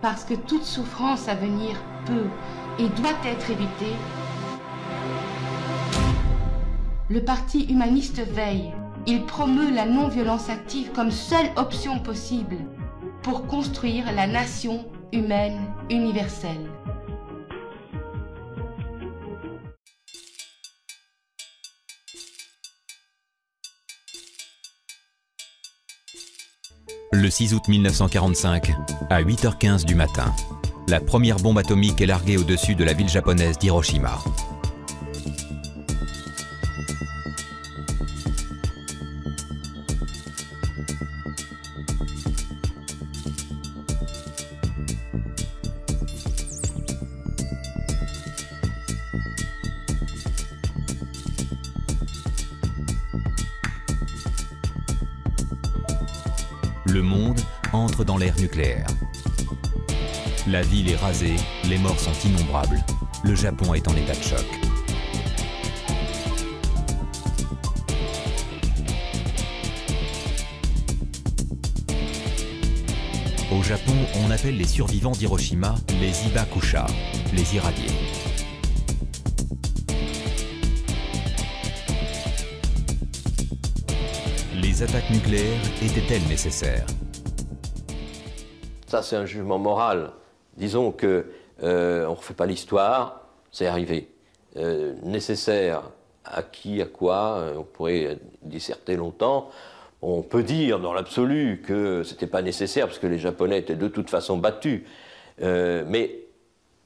parce que toute souffrance à venir peut et doit être évitée, le Parti humaniste veille. Il promeut la non-violence active comme seule option possible pour construire la nation humaine universelle. Le 6 août 1945, à 8h15 du matin, la première bombe atomique est larguée au-dessus de la ville japonaise d'Hiroshima. Le monde entre dans l'ère nucléaire. La ville est rasée, les morts sont innombrables. Le Japon est en état de choc. Au Japon, on appelle les survivants d'Hiroshima les Ibakusha, les irradiés. Les attaques nucléaires étaient-elles nécessaires? Ça, c'est un jugement moral. Disons que on ne refait pas l'histoire, c'est arrivé. Nécessaire à qui, à quoi, on pourrait disserter longtemps. On peut dire dans l'absolu que ce n'était pas nécessaire parce que les Japonais étaient de toute façon battus. Mais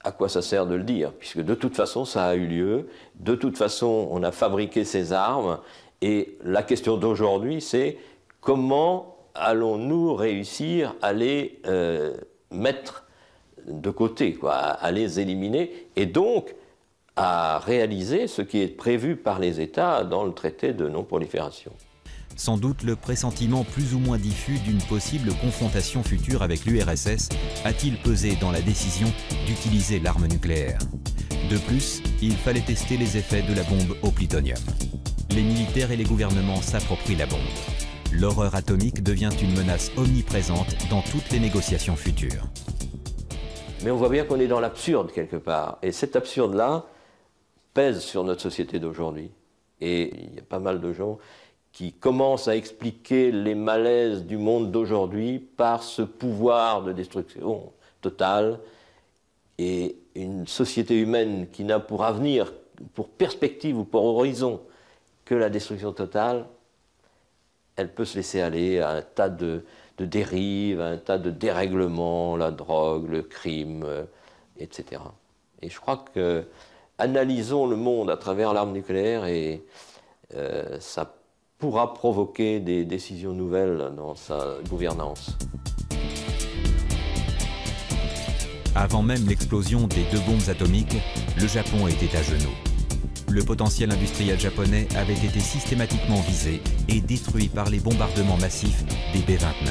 à quoi ça sert de le dire? Puisque de toute façon, ça a eu lieu. De toute façon, on a fabriqué ces armes. Et la question d'aujourd'hui, c'est comment allons-nous réussir à les mettre de côté, quoi, à les éliminer, et donc à réaliser ce qui est prévu par les États dans le traité de non-prolifération. Sans doute le pressentiment plus ou moins diffus d'une possible confrontation future avec l'URSS a-t-il pesé dans la décision d'utiliser l'arme nucléaire. De plus, il fallait tester les effets de la bombe au plutonium. Les militaires et les gouvernements s'approprient la bombe. L'horreur atomique devient une menace omniprésente dans toutes les négociations futures. Mais on voit bien qu'on est dans l'absurde quelque part. Et cet absurde-là pèse sur notre société d'aujourd'hui. Et il y a pas mal de gens qui commencent à expliquer les malaises du monde d'aujourd'hui par ce pouvoir de destruction totale et une société humaine qui n'a pour avenir, pour perspective ou pour horizon que la destruction totale. Elle peut se laisser aller à un tas de dérives, à un tas de dérèglements, la drogue, le crime, etc. Et je crois que analysons le monde à travers l'arme nucléaire et ça pourra provoquer des décisions nouvelles dans sa gouvernance. Avant même l'explosion des 2 bombes atomiques, le Japon était à genoux. Le potentiel industriel japonais avait été systématiquement visé et détruit par les bombardements massifs des B-29.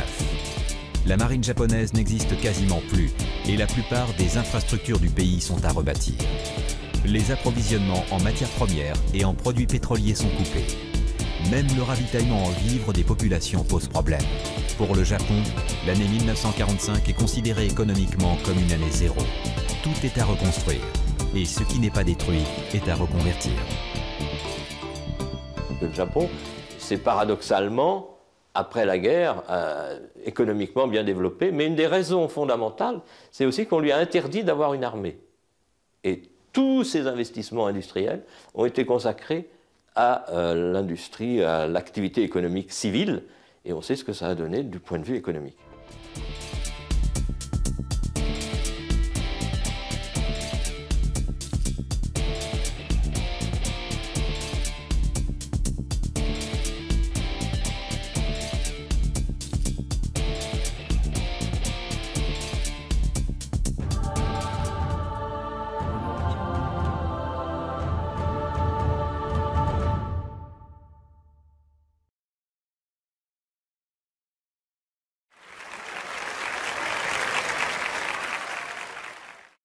La marine japonaise n'existe quasiment plus et la plupart des infrastructures du pays sont à rebâtir. Les approvisionnements en matières premières et en produits pétroliers sont coupés. Même le ravitaillement en vivres des populations pose problème. Pour le Japon, l'année 1945 est considérée économiquement comme une année zéro. Tout est à reconstruire. Et ce qui n'est pas détruit est à reconvertir. Le Japon, c'est paradoxalement, après la guerre, économiquement bien développé, mais une des raisons fondamentales, c'est aussi qu'on lui a interdit d'avoir une armée. Et tous ces investissements industriels ont été consacrés à l'industrie, à l'activité économique civile, et on sait ce que ça a donné du point de vue économique.